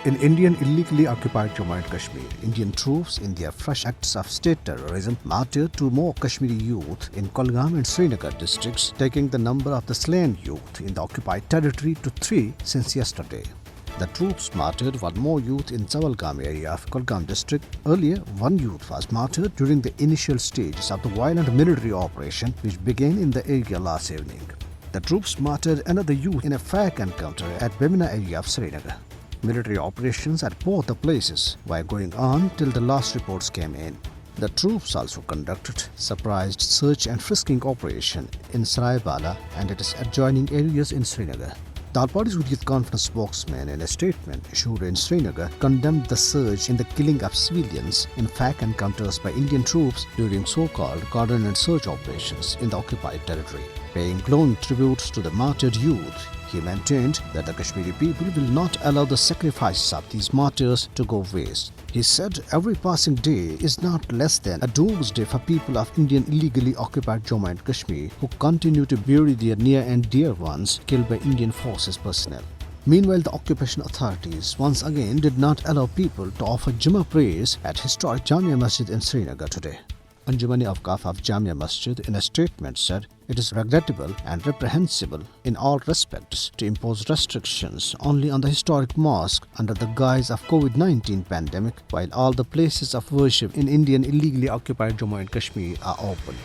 In Indian illegally occupied Jammu and Kashmir, Indian troops in their fresh acts of state terrorism martyred two more Kashmiri youth in Kulgam and Srinagar districts, taking the number of the slain youth in the occupied territory to 3 since yesterday. The troops martyred one more youth in Zawalgam area of Kulgam district. Earlier, one youth was martyred during the initial stages of the violent military operation which began in the area last evening. The troops martyred another youth in a fake encounter at Bemina area of Srinagar. Military operations at both the places were going on till the last reports came in. The troops also conducted surprise search and frisking operation in Saraibala and its adjoining areas in Srinagar. The Al-Party's Youth Conference spokesman in a statement issued in Srinagar condemned the surge in the killing of civilians in fake encounters by Indian troops during so-called coordinated search operations in the occupied territory. Paying glowing tributes to the martyred youth, he maintained that the Kashmiri people will not allow the sacrifices of these martyrs to go waste. He said every passing day is not less than a doomsday for people of Indian illegally occupied Jammu and Kashmir who continue to bury their near and dear ones killed by Indian forces personnel. Meanwhile, the occupation authorities once again did not allow people to offer Jummah prayers at historic Jamia Masjid in Srinagar today. Anjumani Awqaf of Jamia Masjid in a statement said it is regrettable and reprehensible in all respects to impose restrictions only on the historic mosque under the guise of COVID-19 pandemic while all the places of worship in Indian illegally occupied Jammu and Kashmir are open.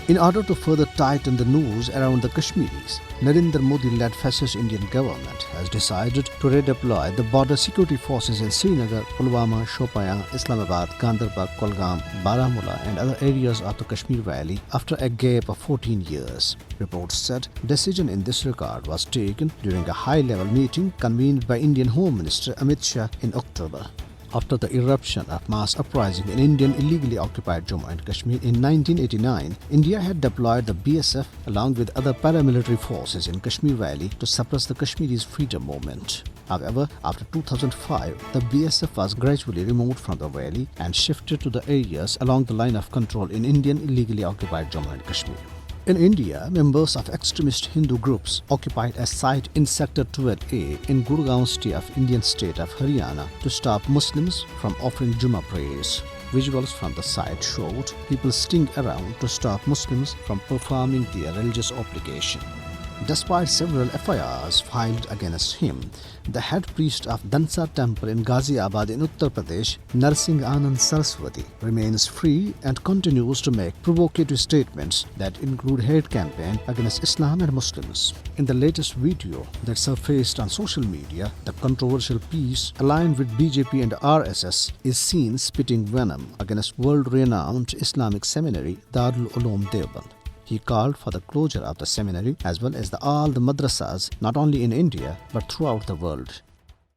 In order to further tighten the noose around the Kashmiris, Narendra Modi-led fascist Indian government has decided to redeploy the border security forces in Srinagar, Pulwama, Shopian, Islamabad, Ganderbal, Kulgam, Baramulla and other areas of the Kashmir Valley after a gap of 14 years. Reports said decision in this regard was taken during a high-level meeting convened by Indian Home Minister Amit Shah in October. After the eruption of mass uprising in Indian illegally occupied Jammu and Kashmir in 1989, India had deployed the BSF along with other paramilitary forces in Kashmir Valley to suppress the Kashmiris' freedom movement. However, after 2005, the BSF was gradually removed from the valley and shifted to the areas along the line of control in Indian illegally occupied Jammu and Kashmir. In India, members of extremist Hindu groups occupied a site in Sector 12A in Gurgaon city of Indian state of Haryana to stop Muslims from offering Jummah prayers. Visuals from the site showed people sitting around to stop Muslims from performing their religious obligation. Despite several FIRs filed against him, the head priest of Dansa temple in Ghaziabad in Uttar Pradesh, Narsingh Anand Saraswati, remains free and continues to make provocative statements that include hate campaign against Islam and Muslims. In the latest video that surfaced on social media, the controversial priest aligned with BJP and RSS is seen spitting venom against world-renowned Islamic seminary Darul Uloom Deoband. He called for the closure of the seminary as well as all the madrasas not only in India but throughout the world.